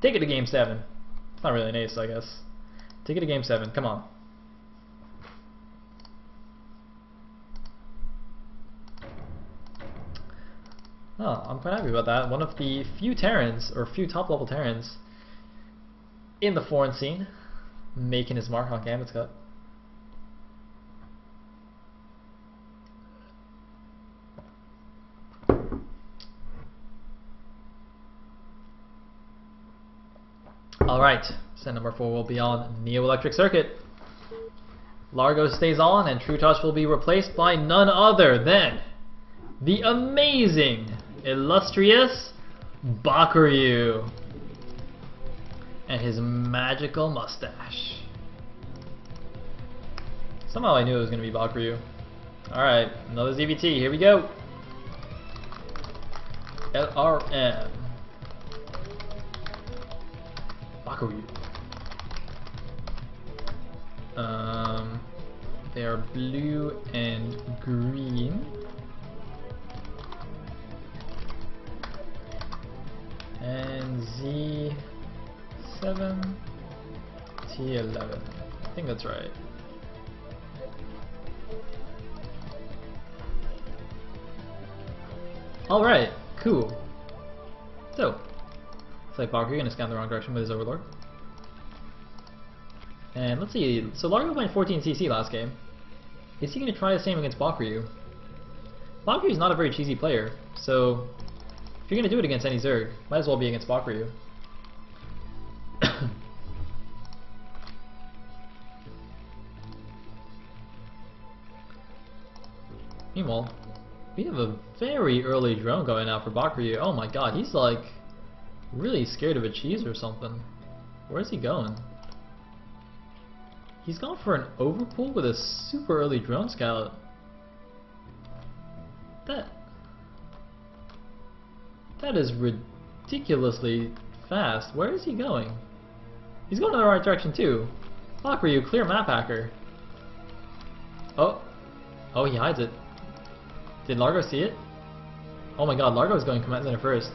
Take it to game 7. It's not really an ace, I guess. Take it to game 7. Come on. Oh, I'm quite happy about that. One of the few Terrans, or few top-level Terrans, in the foreign scene, making his mark on Gambit's Cup. Alright, set number 4 will be on Neo Electric Circuit. Largo stays on, and True Touch will be replaced by none other than the amazing, illustrious Bakuryu and his magical mustache. Somehow I knew it was going to be Bakuryu. Alright, another ZVT, here we go. LRM. Bakuryu. They are blue and green. And Z7, T11. I think that's right. Alright, cool. So, looks like Bakuryu gonna scan the wrong direction with his Overlord. And let's see, so Largo went 14 CC last game. Is he gonna try the same against Bakuryu? Bakuryu's not a very cheesy player, so if you're gonna do it against any Zerg, might as well be against Bakuryu. Meanwhile, we have a very early drone going out for Bakuryu. Oh my god, he's like really scared of a cheese or something. Where's he going? He's gone for an overpull with a super early drone scout. That is ridiculously fast. Where is he going? He's going in the right direction too. Bakuryu, clear map hacker. Oh, he hides it. Did Largo see it? Oh my god, Largo's going command center first.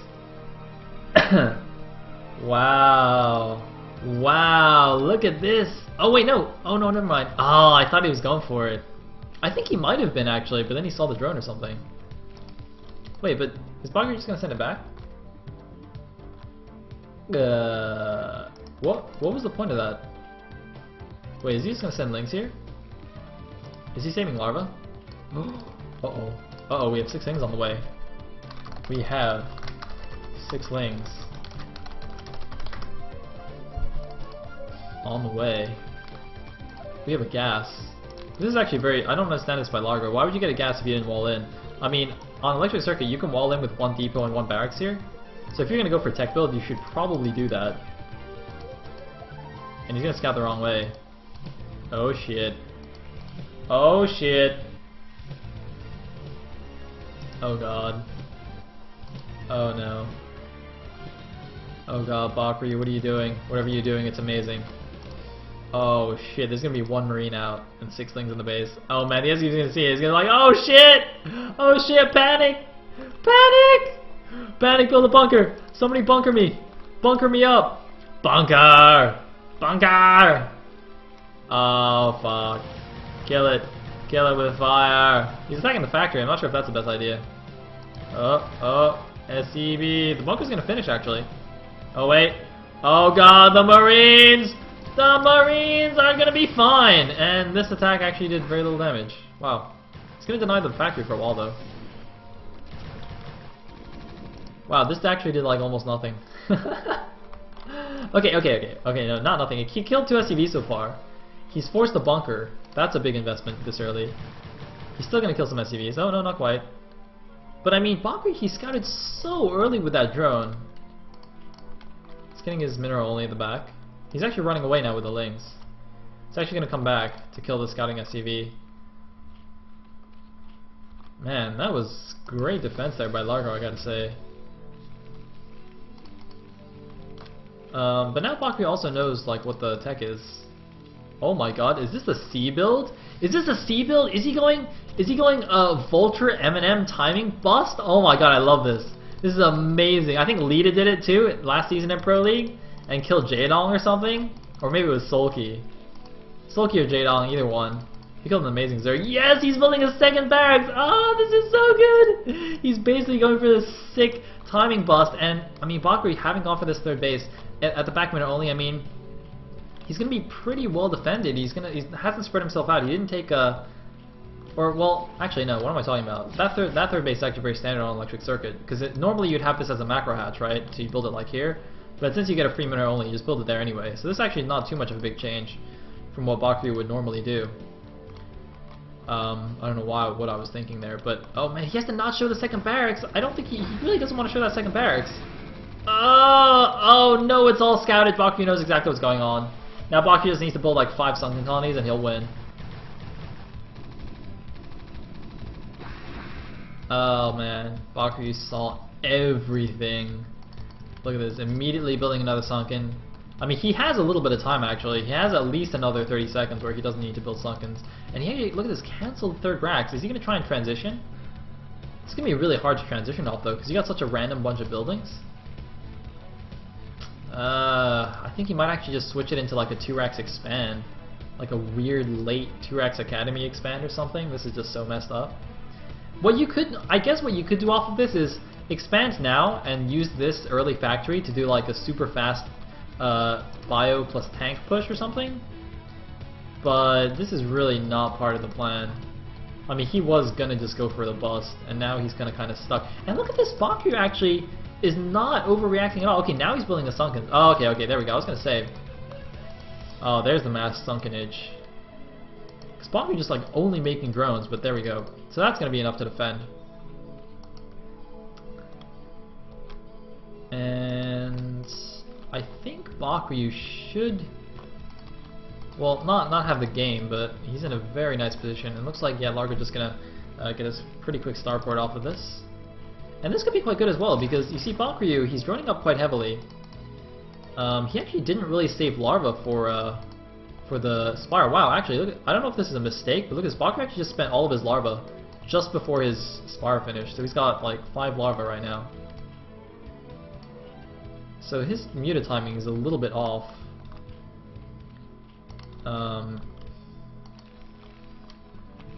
Wow. Wow, look at this. Oh wait, no. Oh no, never mind. Oh, I thought he was going for it. I think he might have been actually, but then he saw the drone or something. Wait, but is Bakuryu just gonna send it back? What was the point of that? Wait, is he just gonna send links here? Is he saving larva? Uh-oh. Uh-oh, we have 6 things on the way. We have 6 lings on the way. We have a gas. This is actually very... I don't understand this by Largo. Why would you get a gas if you didn't wall in? I mean, on Electric Circuit, you can wall in with 1 depot and 1 barracks here. So if you're going to go for tech build, you should probably do that. And he's going to scout the wrong way. Oh shit. Oh shit. Oh god. Oh no. Oh god, Bakuryu, what are you doing? Whatever you're doing, it's amazing. Oh shit, there's gonna be 1 marine out and 6 things in the base. Oh man, the SUV's gonna see it. He's gonna be like, oh shit! Oh shit, panic! Panic! Panic, build a bunker! Somebody bunker me! Bunker me up! Bunker! Bunker! Oh fuck. Kill it. Kill it with fire. He's attacking the factory. I'm not sure if that's the best idea. Oh, SCB. The bunker's gonna finish actually. Oh wait. Oh god, the Marines! The Marines are gonna be fine! And this attack actually did very little damage. Wow. It's gonna deny the factory for a while though. Wow, this actually did like almost nothing. Okay, no, not nothing. He killed 2 SCVs so far. He's forced a bunker. That's a big investment this early. He's still gonna kill some SCVs. Oh no, not quite. But I mean, Bakuryu, he scouted so early with that drone. He's getting his mineral only at the back. He's actually running away now with the lings. He's actually gonna come back to kill the scouting SCV. Man, that was great defense there by Largo, I gotta say. But now Bakuryu also knows like what the tech is. Oh my god, is this the C build? Is this a C build? Is he going Vulture M&M timing bust? Oh my god, I love this. This is amazing. I think Lita did it too last season in Pro League. and kill Jaedong or something? Or maybe it was Sulky. Sulky or Jaedong, either one. He killed an amazing Zerg. Yes, he's building a second barracks! Oh, this is so good! He's basically going for this sick timing bust, and, I mean, Bakri having gone for this third base, at the back minute only, I mean, he's going to be pretty well defended. He hasn't spread himself out. He didn't take a... Or, well, actually, no, what am I talking about? That third base is actually very standard on Electric Circuit, because normally you'd have this as a macro hatch, right? So you build it like here, but since you get a free minute only, you just build it there anyway. So this is actually not too much of a big change from what Bakri would normally do. I don't know what I was thinking there, but oh man, he has to not show the second barracks. I don't think he really doesn't want to show that second barracks. Oh no, it's all scouted. Bakri knows exactly what's going on. Now Bakri just needs to build like 5 sunken colonies and he'll win. Oh man, Bakri saw everything. Look at this, immediately building another sunken. I mean, he has a little bit of time actually. He has at least another 30 seconds where he doesn't need to build sunkens. And he, look at this, canceled third racks. Is he going to try and transition? It's going to be really hard to transition off though, because you got such a random bunch of buildings. I think he might actually just switch it into like a 2 racks expand. Like a weird late 2 racks academy expand or something. This is just so messed up. What you could, I guess what you could do off of this is expand now and use this early factory to do like a super fast bio plus tank push or something, but this is really not part of the plan. I mean, he was gonna just go for the bust, and now he's gonna kind of stuck. And look at this, Bakri actually is not overreacting at all. Okay, now he's building a sunken. Oh, okay, there we go. I was gonna say. Oh, there's the mass sunkenage. Because Bakri just like only making drones, but there we go. So that's gonna be enough to defend. And I think Bakri should, well, not have the game, but he's in a very nice position. It looks like, yeah, Largo just gonna get us pretty quick starport off of this. And this could be quite good as well, because you see Bakri, he's droning up quite heavily. He actually didn't really save larva for the Spire. Wow, actually, look, I don't know if this is a mistake, but look at this, Bakri actually just spent all of his larva just before his Spire finished. So he's got like 5 larva right now. So his muta timing is a little bit off.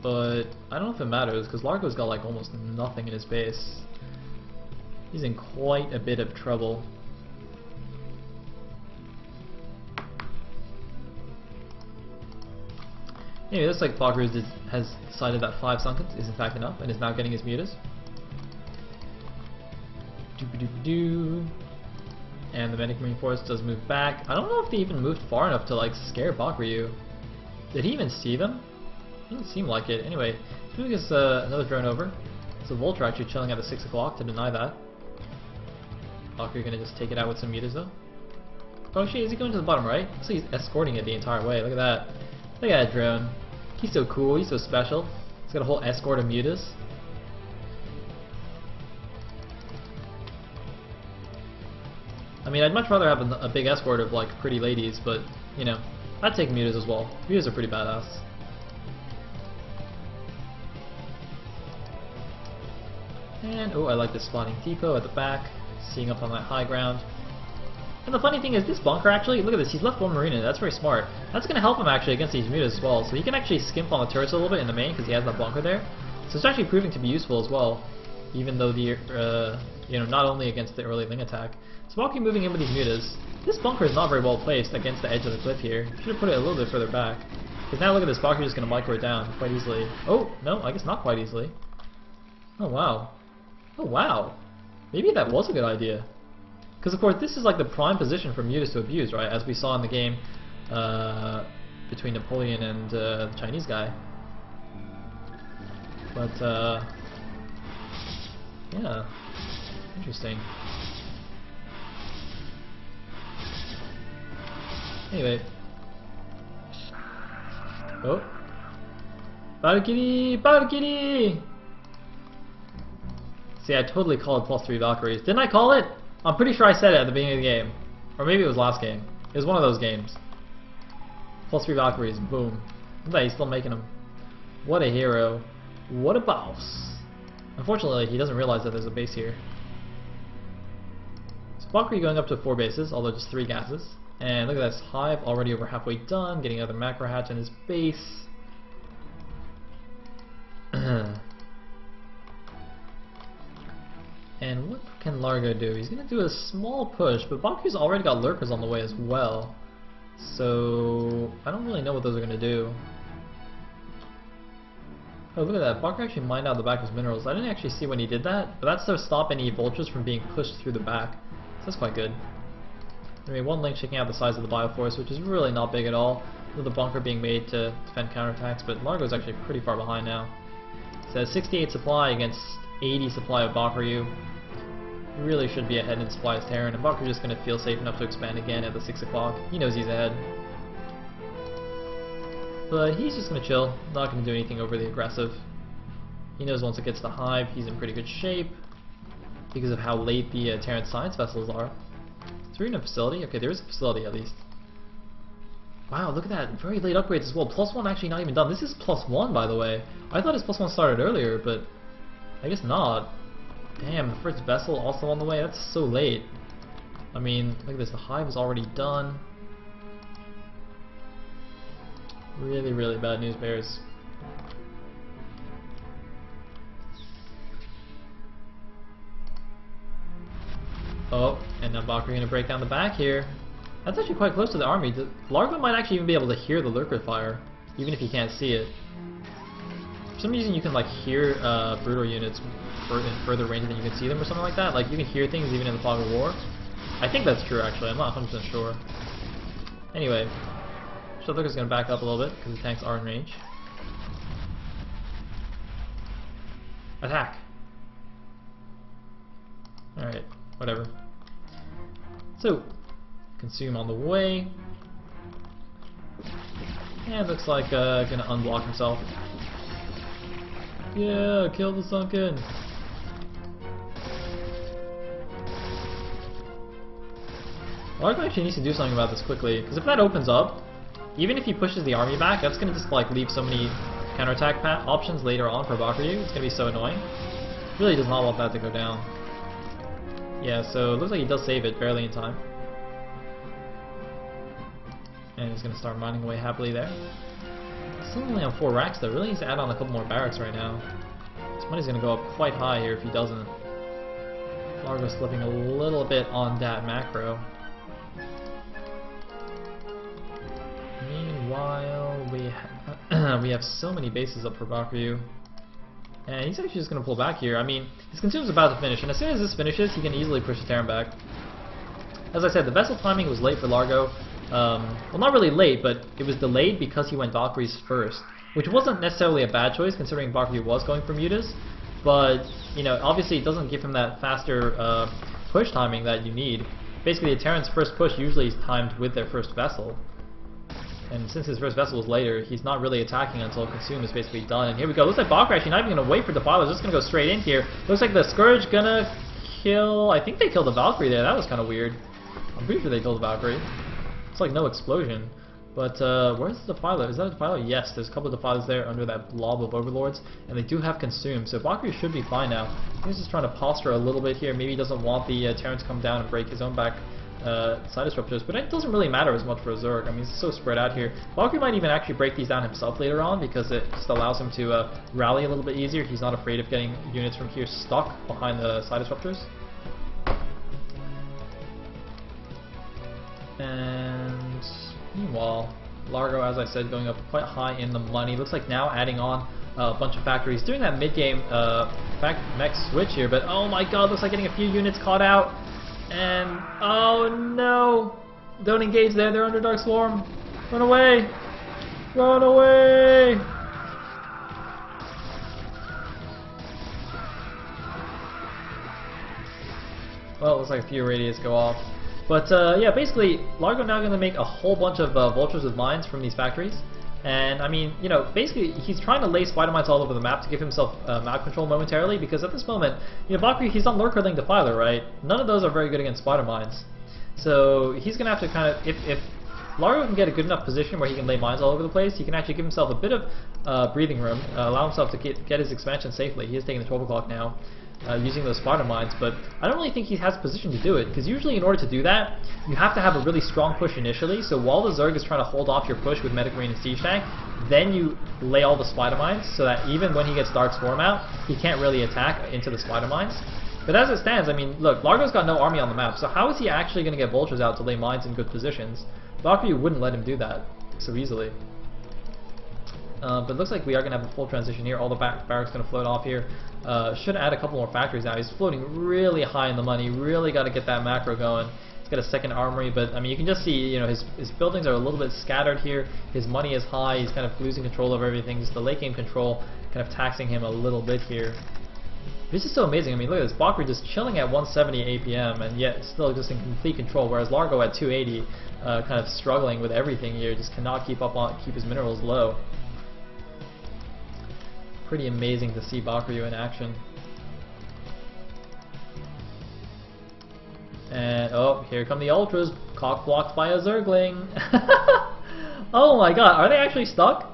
But I don't know if it matters, because Largo's got like almost nothing in his base. He's in quite a bit of trouble. Anyway, looks like Bakri has decided that 5 sunkens is in fact enough, and is now getting his mutas. Doo-ba-doo-ba-doo. And the Medic Marine Force does move back. I don't know if they even moved far enough to like scare Bakri. Did he even see them? Didn't seem like it. Anyway, doing this another drone over. So Vulture actually chilling at the 6 o'clock to deny that. Bakri gonna just take it out with some mutas though. Oh shit, is he going to the bottom right? So he's escorting it the entire way. Look at that. Look at that drone. He's so cool. He's so special. He's got a whole escort of mutas. I mean, I'd much rather have a big escort of like pretty ladies, but you know, I'd take mutas as well. Mutas are pretty badass. And oh, I like this spawning depot at the back, seeing up on that high ground. And the funny thing is, this bunker actually, look at this, he's left 1 marine in it. That's very smart. That's going to help him actually against these mutas as well. So he can actually skimp on the turrets a little bit in the main because he has that bunker there. So it's actually proving to be useful as well, even though the you know, not only against the early Ling attack. So Bakri moving in with these mutas. This bunker is not very well placed against the edge of the cliff here. Should have put it a little bit further back. Because now look at this, Bakri just going to micro it down quite easily. Oh, no, I guess not quite easily. Oh wow. Oh wow. Maybe that was a good idea. Because of course this is like the prime position for mutas to abuse, right? As we saw in the game between Napoleon and the Chinese guy. But yeah, interesting. Anyway. Oh. Valkyrie! Valkyrie! See, I totally called +3 Valkyries. Didn't I call it? I'm pretty sure I said it at the beginning of the game. Or maybe it was last game. It was one of those games. +3 Valkyries, boom. Look at that, he's still making them. What a hero. What a boss. Unfortunately, he doesn't realize that there's a base here. So So Valkyrie going up to 4 bases, although just 3 gases. And look at this hive already over halfway done, getting another macro hatch in his base. And what can Largo do? He's going to do a small push, but Valkyrie's already got lurkers on the way as well. So I don't really know what those are going to do. Oh, look at that. Valkyrie actually mined out the back of his minerals. I didn't actually see when he did that, but that's to stop any vultures from being pushed through the back. So that's quite good. I mean, one link shaking out the size of the bioforce, which is really not big at all, with the bunker being made to defend counterattacks, but Largo's actually pretty far behind now. So 68 supply against 80 supply of Bakuryu. Really should be ahead in supply as Terran, and Bakuryu's just going to feel safe enough to expand again at the 6 o'clock. He knows he's ahead. But he's just going to chill, not going to do anything overly aggressive. He knows once it gets to Hive, he's in pretty good shape because of how late the Terran science vessels are. Is there even a facility? Okay, there is a facility at least. Wow, look at that. Very late upgrades as well. +1 actually not even done. This is +1, by the way. I thought his +1 started earlier, but I guess not. Damn, the first vessel also on the way. That's so late. I mean, look at this. The hive is already done. Really, really bad news bears. Oh, and now Valkyrie going to break down the back here. That's actually quite close to the army. Largo might actually even be able to hear the lurker fire, even if you can't see it. For some reason you can like hear brutal units in further range than you can see them or something like that. Like you can hear things even in the fog of war. I think that's true actually, I'm not 100% sure. Anyway, Lurker's going to back up a little bit because the tanks are in range. Attack! Alright, whatever. So, consume on the way. And looks like gonna unblock himself. Yeah, kill the sunken. Largo actually needs to do something about this quickly, because if that opens up, even if he pushes the army back, that's gonna just like leave so many counterattack options later on for Bakuryu. It's gonna be so annoying. Really does not want that to go down. Yeah, so it looks like he does save it barely in time. And he's going to start mining away happily there. Still only on 4 racks though, really needs to add on a couple more barracks right now. His money's going to go up quite high here if he doesn't. Largo's slipping a little bit on that macro. Meanwhile, we have so many bases up for Bakuryu. And he's actually just going to pull back here. I mean, his consume's about to finish, and as soon as this finishes, he can easily push the Terran back. As I said, the vessel timing was late for Largo. Well, not really late, but it was delayed because he went Valkyries first, which wasn't necessarily a bad choice considering Valkyrie was going for Mutas. But, you know, obviously it doesn't give him that faster push timing that you need. Basically, the Terran's first push usually is timed with their first vessel. And since his first vessel was later, he's not really attacking until Consume is basically done. And here we go. Looks like Valkyrie actually not even going to wait for Defiler. Just going to go straight in here. Looks like the Scourge going to kill... I think they killed the Valkyrie there. That was kind of weird. I'm pretty sure they killed the Valkyrie. It's like no explosion. But where's the Defiler? Is that a Defiler? Yes, there's a couple of Defilers there under that blob of Overlords. And they do have Consume. So Valkyrie should be fine now. He's just trying to posture a little bit here. Maybe he doesn't want the Terran to come down and break his own back. Side disruptors, but it doesn't really matter as much for Zerg. I mean, it's so spread out here. Valkyrie might even actually break these down himself later on because it just allows him to rally a little bit easier. He's not afraid of getting units from here stuck behind the side disruptors. And meanwhile, Largo, as I said, going up quite high in the money. Looks like now adding on a bunch of factories. Doing that mid-game mech switch here, but oh my god, looks like getting a few units caught out. And, oh no! Don't engage there, they're under Dark Swarm! Run away! Run away! Well, it looks like a few radius go off. But, yeah, basically, Largo now going to make a whole bunch of vultures with mines from these factories. And, I mean, you know, basically, he's trying to lay spider mines all over the map to give himself map control momentarily, because at this moment, you know, Valkyrie, he's on Lurker Link Defiler, right? None of those are very good against spider mines. So, he's going to have to kind of, if Largo can get a good enough position where he can lay mines all over the place, he can actually give himself a bit of breathing room, allow himself to get his expansion safely. He is taking the 12 o'clock now. using those spider mines, but I don't really think he has position to do it, because usually in order to do that, you have to have a really strong push initially, so while the Zerg is trying to hold off your push with Medic Marine and Siege Tank, then you lay all the spider mines, so that even when he gets Dark Swarm out, he can't really attack into the spider mines. But as it stands, I mean, look, Largo's got no army on the map, so how is he actually going to get vultures out to lay mines in good positions? Valkyrie wouldn't let him do that so easily. But it looks like we are going to have a full transition here. All the barracks going to float off here. Should add a couple more factories now. He's floating really high in the money. Really got to get that macro going. He's got a second armory, but I mean, you can just see, you know, his buildings are a little bit scattered here. His money is high. He's kind of losing control over everything. Just the late game control kind of taxing him a little bit here. This is so amazing. I mean, look at this. Valkyrie just chilling at 170 APM, and yet still just in complete control. Whereas Largo at 280, kind of struggling with everything here. Just cannot keep his minerals low. Pretty amazing to see Valkyrie in action. And oh, here come the ultras, cock blocked by a Zergling. Oh my god, are they actually stuck?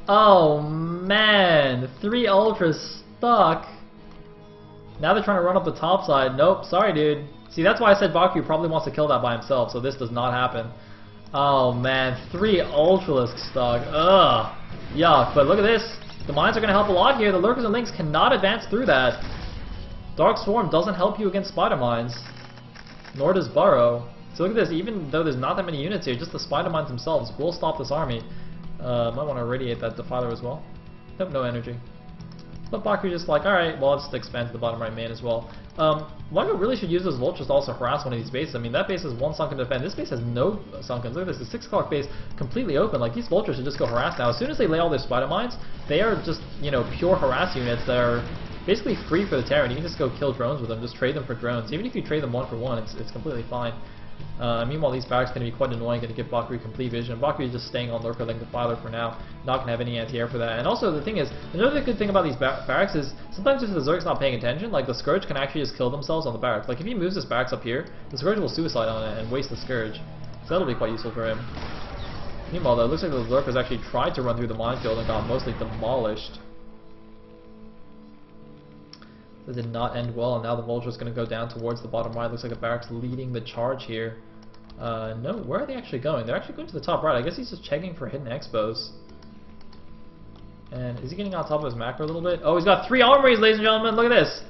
Oh man, 3 ultras stuck. Now they're trying to run up the top side. Nope, sorry dude. See, that's why I said Valkyrie probably wants to kill that by himself, so this does not happen. Oh man, 3 ultralisks stuck. Ugh, yuck. But look at this. The mines are going to help a lot here. The Lurkers and Links cannot advance through that. Dark Swarm doesn't help you against spider mines, nor does Burrow. So look at this, even though there's not that many units here, just the spider mines themselves will stop this army. Might want to irradiate that Defiler as well. Nope, no energy. But Valkyrie just like, alright, well, I'll just expand to the bottom right main as well. Largo really should use those vultures to also harass one of these bases. I mean, that base has 1 sunken to defend. This base has no sunkens. Look at this, the 6 o'clock base completely open. Like, these vultures should just go harass now. As soon as they lay all their spider mines, they are just, you know, pure harass units that are basically free for the Terran. You can just go kill drones with them, just trade them for drones. Even if you trade them 1 for 1, it's completely fine. Meanwhile, these barracks are going to be quite annoying, going to give Valkyrie complete vision. Valkyrie is just staying on Lurker Link Defiler for now, not going to have any anti-air for that. And also, the thing is, another good thing about these barracks is, sometimes if the Zerg's not paying attention, like the Scourge can actually just kill themselves on the barracks. Like if he moves his barracks up here, the Scourge will suicide on it and waste the Scourge. So that'll be quite useful for him. Meanwhile, though, it looks like the Lurkers actually tried to run through the minefield and got mostly demolished. That did not end well, and now the Vulture's going to go down towards the bottom right. Looks like a barracks leading the charge here. No, where are they actually going? They're actually going to the top right. I guess he's just checking for hidden expos. And is he getting on top of his macro a little bit? Oh, he's got 3 armories, ladies and gentlemen. Look at this.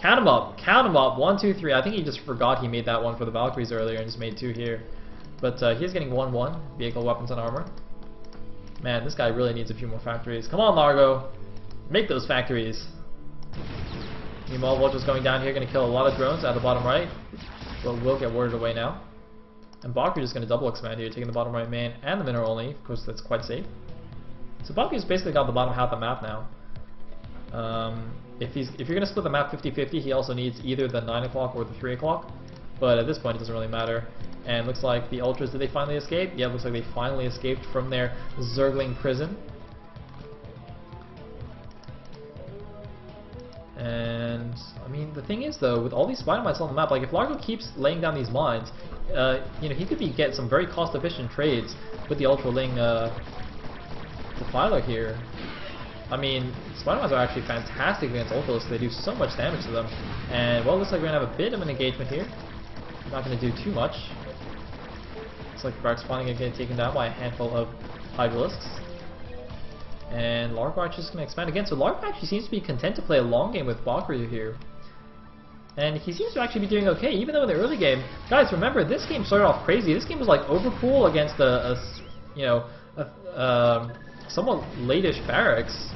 Count them up. Count them up. 1, 2, 3. I think he just forgot he made that one for the Valkyries earlier and just made 2 here. But he's getting 1-1. Vehicle, weapons, and armor. Man, this guy really needs a few more factories. Come on, Largo. Make those factories. Meanwhile, Vulture's going down here, going to kill a lot of drones at the bottom right. But we'll get worded away now. And Valkyrie is going to double expand here, taking the bottom right main and the mineral only. Of course, that's quite safe. So Valkyrie's basically got the bottom half of the map now. If you're going to split the map 50-50, he also needs either the 9 o'clock or the 3 o'clock. But at this point, it doesn't really matter. And looks like the Ultras, did they finally escape? Yeah, looks like they finally escaped from their Zergling prison. And, I mean, the thing is, though, with all these spider mines on the map, like, if Largo keeps laying down these mines, you know, he could get some very cost-efficient trades with the Ultraling Defiler here. I mean, spider mines are actually fantastic against Ultralisks. They do so much damage to them. And, well, it looks like we're going to have a bit of an engagement here. Not going to do too much. Looks like Barracks finally going to get taken down by a handful of Hydralisks. And Largo actually is going to expand again. So Largo actually seems to be content to play a long game with Valkyrie here. And he seems to actually be doing okay, even though in the early game, guys, remember, this game started off crazy. This game was like Overpool against somewhat late-ish barracks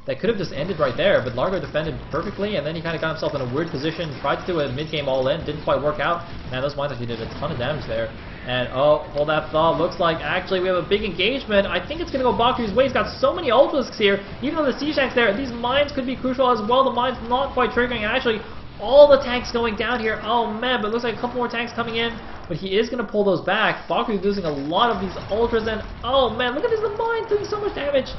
that could have just ended right there, but Largo defended perfectly, and then he kind of got himself in a weird position, tried to do a mid-game all-in, didn't quite work out. Man, those mines actually did a ton of damage there. And, oh, hold that thought, looks like actually we have a big engagement. I think it's going to go Valkyrie's way. He's got so many Ultralisks here, even though the siege tank's there. These mines could be crucial as well. The mines not quite triggering, and actually all the tanks going down here. Oh man, but it looks like a couple more tanks coming in, but he is going to pull those back. Valkyrie's losing a lot of these Ultras, and oh man, look at this, the mines doing so much damage.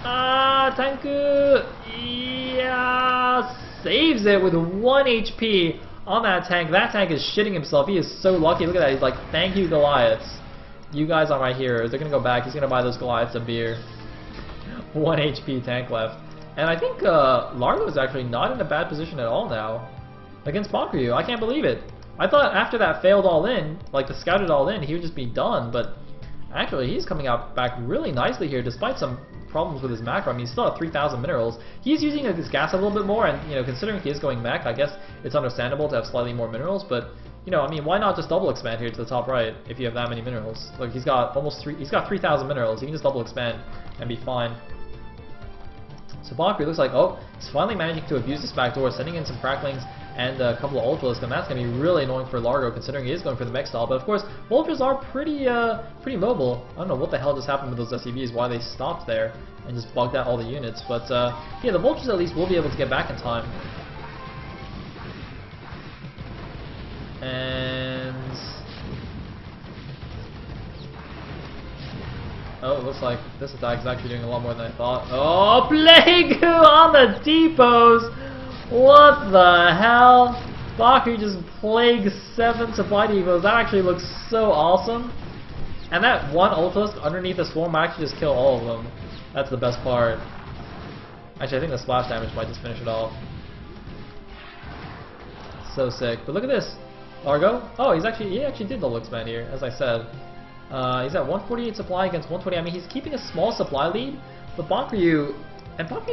Tanku, yeah, saves it with 1 HP on that tank. That tank is shitting himself. He is so lucky. Look at that. He's like, thank you, Goliaths. You guys are my heroes. They're going to go back. He's going to buy those Goliaths a beer. 1 HP tank left. And I think Largo is actually not in a bad position at all now against Bakuryu. I can't believe it. I thought after that failed all-in, like the scouted all-in, he would just be done, but actually he's coming out back really nicely here despite some problems with his macro. I mean, he's still at 3,000 minerals. He's using his gas a little bit more, and considering he is going mech, I guess it's understandable to have slightly more minerals, but I mean, why not just double expand here to the top right if you have that many minerals? Look, he's got 3,000 minerals. He can just double expand and be fine. So Bakuryu looks like, oh, he's finally managing to abuse this backdoor, sending in some cracklings and a couple of ultras, and that's going to be really annoying for Largo considering he is going for the mech style. But of course, ultras are pretty mobile. I don't know what the hell just happened with those SCVs, why they stopped there and just bugged out all the units. But yeah, the vultures at least will be able to get back in time. And oh, it looks like this attack is actually doing a lot more than I thought. Oh, Plague on the depots! What the hell? Bakuryu just Plague 7 supply depots. That actually looks so awesome. And that one Ultralisk underneath the swarm might actually just kill all of them. That's the best part. Actually, I think the splash damage might just finish it off. So sick. But look at this. Largo? Oh, he actually did double expand here, as I said. He's at 148 supply against 120. I mean, he's keeping a small supply lead, but Bakuryu's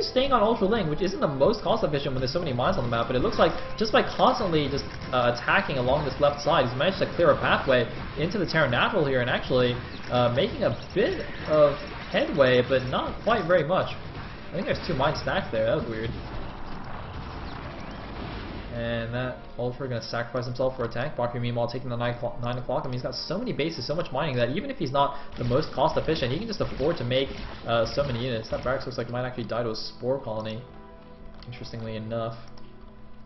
staying on Ultra Link, which isn't the most cost efficient when there's so many mines on the map, but it looks like just by constantly just attacking along this left side, he's managed to clear a pathway into the Terra Natural here and actually making a bit of headway, but not quite very much. I think there's 2 mine stacks there. That was weird. And that Ultra going to sacrifice himself for a tank. Bakuryu meanwhile taking the 9 o'clock. I mean, he's got so many bases, so much mining that even if he's not the most cost efficient, he can just afford to make so many units. That barracks looks like it might actually die to a spore colony, interestingly enough.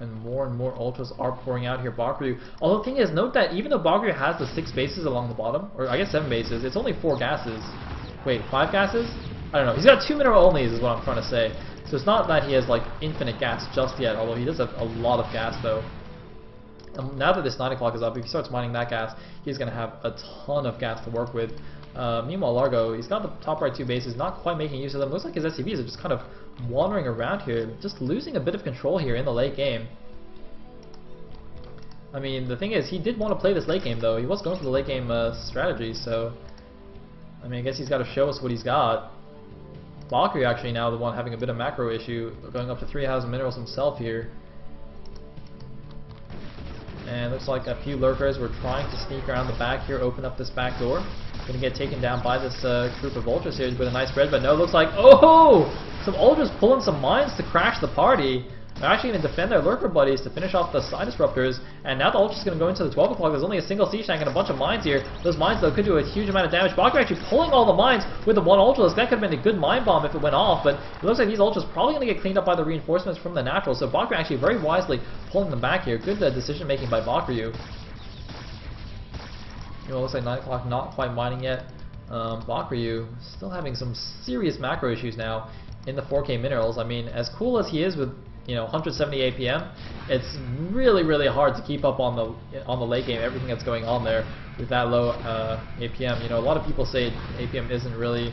And more Ultras are pouring out here. Bakuryu. Although the thing is, note that even though Bakuryu has the 6 bases along the bottom, or I guess 7 bases, it's only 4 gases. Wait, 5 gases? I don't know. He's got 2 mineral onlys is what I'm trying to say. So it's not that he has like infinite gas just yet, although he does have a lot of gas though. Now that this 9 o'clock is up, if he starts mining that gas, he's going to have a ton of gas to work with. Meanwhile, Largo, he's got the top right 2 bases, not quite making use of them. Looks like his SCVs are just kind of wandering around here, just losing a bit of control here in the late game. I mean, the thing is, he did want to play this late game though. He was going for the late game strategy, so I mean, I guess he's got to show us what he's got. Bakuryu actually now the one having a bit of macro issue, going up to 3,000 minerals himself here. And looks like a few lurkers were trying to sneak around the back here, open up this back door. Gonna get taken down by this group of ultras here with a nice spread, but no, it looks like, oh! Some ultras pulling some mines to crash the party. They're actually going to defend their lurker buddies to finish off the side disruptors, and now the ultra's going to go into the 12 o'clock. There's only a single siege tank and a bunch of mines here. Those mines though could do a huge amount of damage. Bakuryu actually pulling all the mines with the one ultralisk. That could have been a good mine bomb if it went off, but it looks like these ultras probably going to get cleaned up by the reinforcements from the natural. So Bakuryu actually very wisely pulling them back here. Good decision making by Bakuryu. It looks like 9 o'clock not quite mining yet. Bakuryu still having some serious macro issues now in the 4K minerals. I mean, as cool as he is with 170 APM, it's really hard to keep up on the late game, everything that's going on there with that low APM. A lot of people say APM doesn't really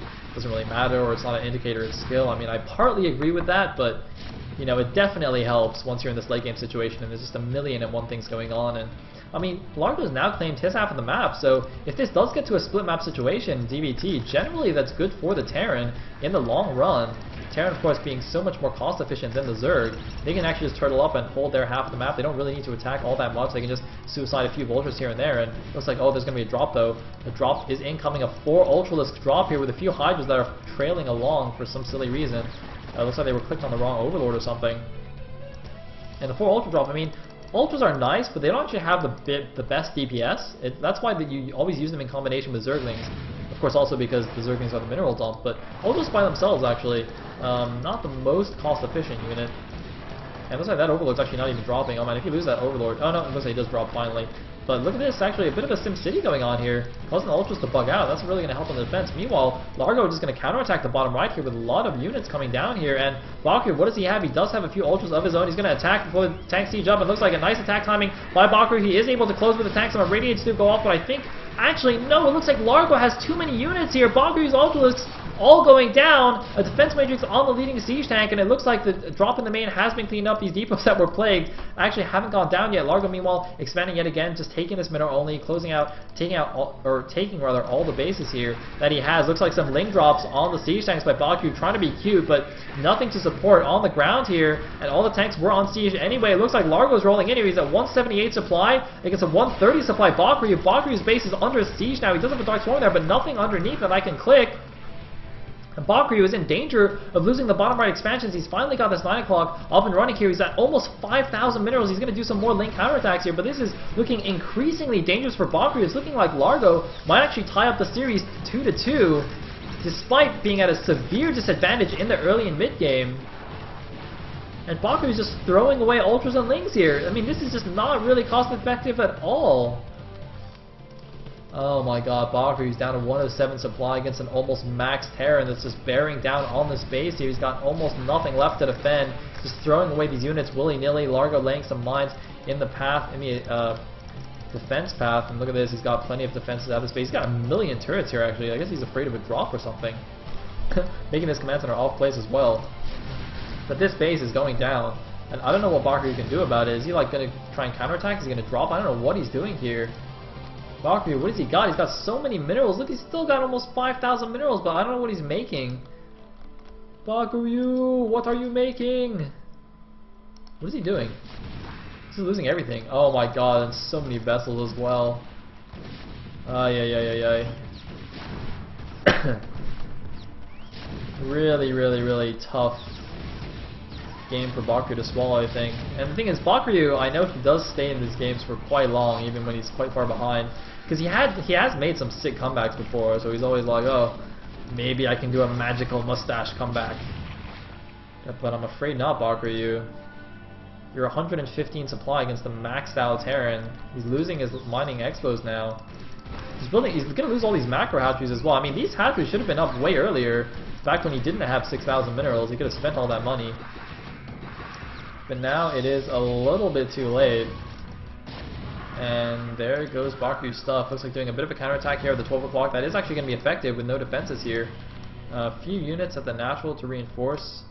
matter, or it's not an indicator of skill. I mean, I partly agree with that, but it definitely helps once you're in this late game situation and there's just a million and one things going on. And I mean, Largo's now claimed his half of the map, so if this does get to a split map situation, DVT, generally that's good for the Terran in the long run. Terran, of course, being so much more cost efficient than the Zerg, they can actually just turtle up and hold their half of the map. They don't really need to attack all that much. They can just suicide a few vultures here and there. And it looks like, oh, there's going to be a drop though. The drop is incoming, a 4 Ultralisk drop here with a few Hydras that are trailing along for some silly reason. Looks like they were clicked on the wrong Overlord or something. And the 4 Ultra drop, I mean, Ultras are nice, but they don't actually have the best DPS. That's why you always use them in combination with Zerglings. Of course, also because the Zerglings are the mineral dump, but Ultras by themselves actually not the most cost-efficient unit. And it looks like that Overlord's actually not even dropping. Oh man, if you lose that Overlord, oh no, it looks like he does drop finally. But look at this, actually a bit of a SimCity going on here, causing the Ultras to bug out. That's really going to help on the defense. Meanwhile, Largo just going to counterattack the bottom right here with a lot of units coming down here. And Bakuryu, what does he have? He does have a few Ultras of his own. He's going to attack before the tank siege up. It looks like a nice attack timing by Bakuryu. He is able to close with the tanks. Some Radiates do go off, but I think, actually, no, it looks like Largo has too many units here. Bakuryu's Ultralisks all going down. A defense matrix on the leading siege tank, and it looks like the drop in the main has been cleaned up. These depots that were plagued actually haven't gone down yet. Largo, meanwhile, expanding yet again, just taking this mineral only, taking all the bases here that he has. Looks like some link drops on the siege tanks by Baku, trying to be cute, but nothing to support on the ground here, and all the tanks were on siege anyway. It looks like Largo's rolling in here. He's at 178 supply against a 130 supply Bakryu. Bakryu's base is under siege now. He does have a Dark Swarm there, but nothing underneath that I can click. And Bakryu is in danger of losing the bottom right expansions. He's finally got this 9 o'clock up and running here. He's at almost 5,000 minerals. He's going to do some more link counterattacks here, but this is looking increasingly dangerous for Bakryu. It's looking like Largo might actually tie up the series 2-2, despite being at a severe disadvantage in the early and mid game. And Bakryu is just throwing away ultras and links here. I mean, this is just not really cost effective at all. Oh my god, Bakryu's down to 107 supply against an almost max Terran that's just bearing down on this base here. He's got almost nothing left to defend, just throwing away these units willy-nilly. Largo laying some mines in the path, in the defense path, and look at this, he's got plenty of defenses out of this base. He's got a million turrets here actually. I guess he's afraid of a drop or something. Making his command center off place as well. But this base is going down, and I don't know what Bakryu can do about it. Is he like going to try and counterattack? Is he going to drop? I don't know what he's doing here. Bakryu, what has he got? He's got so many minerals. Look, he's still got almost 5,000 minerals, but I don't know what he's making. Bakryu, what are you making? What is he doing? He's losing everything. Oh my god, and so many vessels as well. Ay. Really tough game for Bakryu to swallow, I think. And the thing is, Bakryu, I know he does stay in these games for quite long, even when he's quite far behind. Because he has made some sick comebacks before, so he's always like, oh, maybe I can do a magical mustache comeback. But I'm afraid not, Bakryu. You're 115 supply against the maxed out Terran. He's losing his mining expos now. He's going to lose all these macro hatcheries as well. I mean, these hatcheries should have been up way earlier, back when he didn't have 6,000 minerals. He could have spent all that money. But now it is a little bit too late. And there goes Bakryu's stuff. Looks like doing a bit of a counterattack here at the 12 o'clock. That is actually going to be effective with no defenses here. A few units at the natural to reinforce.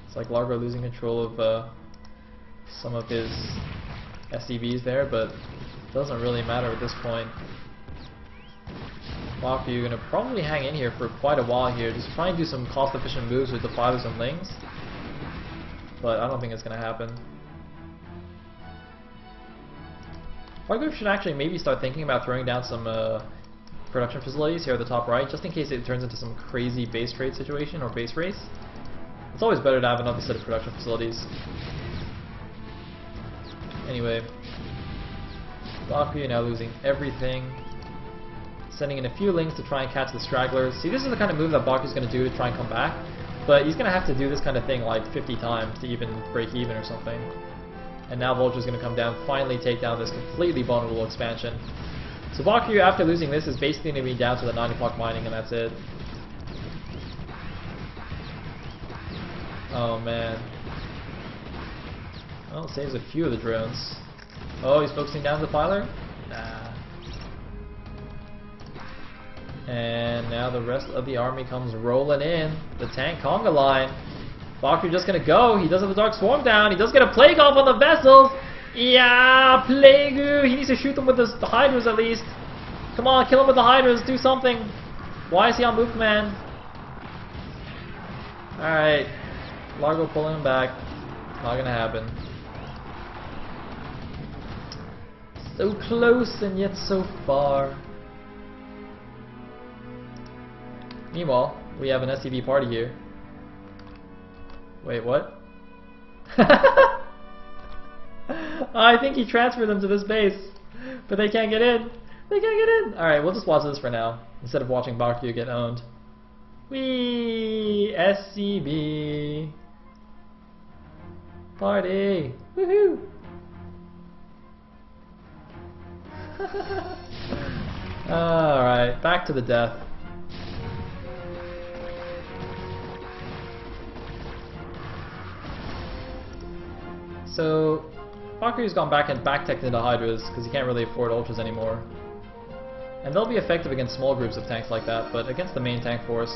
It's like Largo losing control of some of his SCVs there, but it doesn't really matter at this point. Bakryu going to probably hang in here for quite a while here. Just try and do some cost-efficient moves with the fighters and lings. But I don't think it's going to happen. Largo should actually maybe start thinking about throwing down some production facilities here at the top right, just in case it turns into some crazy base trade situation or base race. It's always better to have another set of production facilities. Anyway, Bakryu now losing everything. Sending in a few links to try and catch the stragglers. See, this is the kind of move that Baku's going to do to try and come back. But he's going to have to do this kind of thing like 50 times to even break even or something. And now Vulture's going to come down, finally take down this completely vulnerable expansion. So Bakryu, after losing this, is basically going to be down to the 9 o'clock mining, and that's it. Oh man. Well, it saves a few of the drones. Oh, he's focusing down the filer? Nah. And now the rest of the army comes rolling in. The tank conga line. Bakryu just gonna go. He does have the Dark Swarm down. He does get a Plague off on the vessels. Yeah, Plague. He needs to shoot them with the Hydras at least. Come on, kill him with the Hydras. Do something. Why is he on move command? Alright. Largo pulling him back. Not gonna happen. So close and yet so far. Meanwhile, we have an SCV party here. Wait, what? I think he transferred them to this base, but they can't get in. They can't get in. Alright, we'll just watch this for now, instead of watching Bakryu get owned. Whee! SCV! Party! Woohoo! Alright, back to the death. So, Bakryu's gone back and back-teched into Hydras because he can't really afford Ultras anymore. And they'll be effective against small groups of tanks like that, but against the main tank force,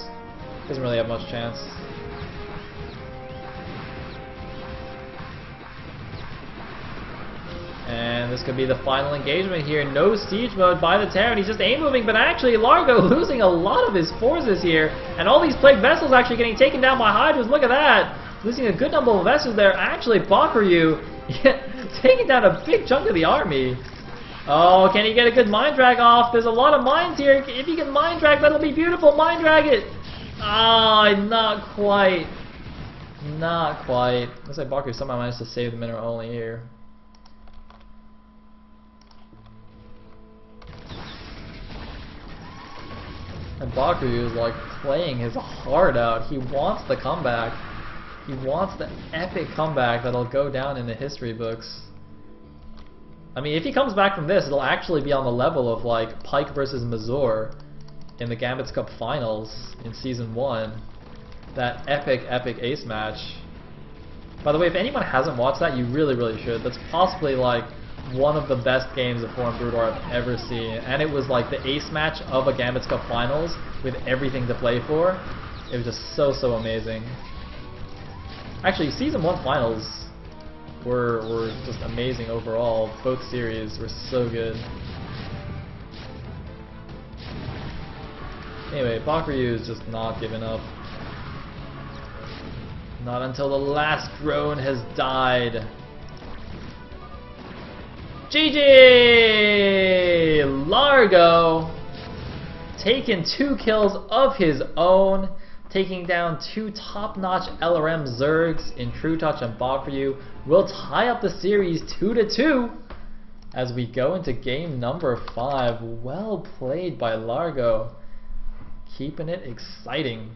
Doesn't really have much chance. And this could be the final engagement here. No siege mode by the Terran. He's just aim moving, but actually Largo losing a lot of his forces here. And all these plague vessels actually getting taken down by Hydras. Look at that. Losing a good number of vessels there. Actually, Bakuryu taking down a big chunk of the army. Oh, can he get a good mind drag off? There's a lot of mines here. If he can mind drag, that'll be beautiful. Mind drag it. Ah, not quite. Not quite. Looks like Bakuryu somehow managed to save the mineral only here. And Bakuryu is like playing his heart out. He wants the comeback. He wants the epic comeback that'll go down in the history books. I mean, if he comes back from this, it'll actually be on the level of like Pike versus Mazur in the Gambits Cup Finals in Season 1. That epic ace match. By the way, if anyone hasn't watched that, you really should. That's possibly like one of the best games of Foreign Brood War I've ever seen. And it was like the ace match of a Gambits Cup Finals with everything to play for. It was just so amazing. Actually, Season 1 Finals were just amazing overall. Both series were so good. Anyway, Bakuryu is just not giving up. Not until the last drone has died. GG! Largo taking 2 kills of his own, taking down 2 top-notch LRM Zergs in True Touch and Bakuryu. Will tie up the series 2-2 as we go into game number 5. Well played by Largo, keeping it exciting.